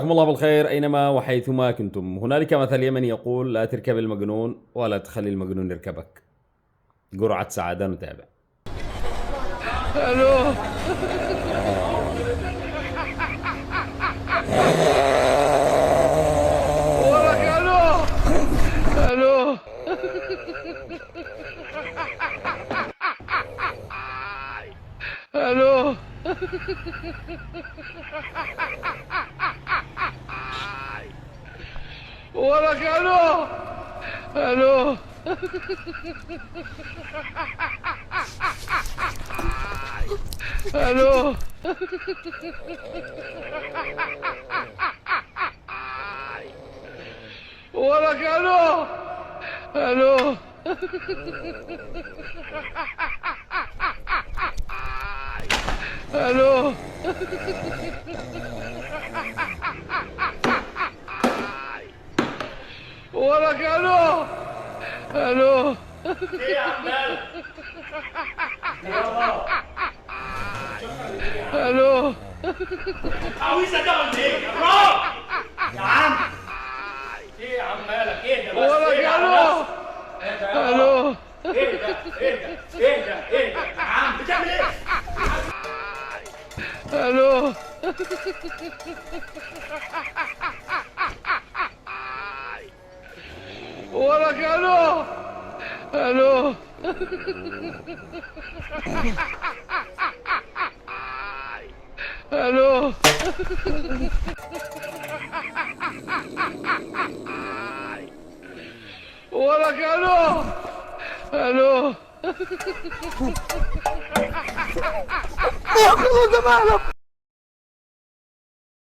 جزاكم الله بالخير أينما وحيثما كنتم. هنالك مثل يمني يقول: لا تركب المجنون ولا تخلي المجنون يركبك. جرعة سعادة نتابع. الو وراك. الو الو وراك. الو الو الو وراك. الو الو الو وراك. الو الو ايه يا عمال؟ الو عاوزة ده ولا ايه؟ يا برو! يا عم! ايه يا عم مالك؟ ايه ده بس؟ وراك. ايه يا عم الو بس؟ الو ايه ده؟ ايه ده؟ يا عم بتعمل ايه؟ الو وراك. الو الو الو وراك. الو الو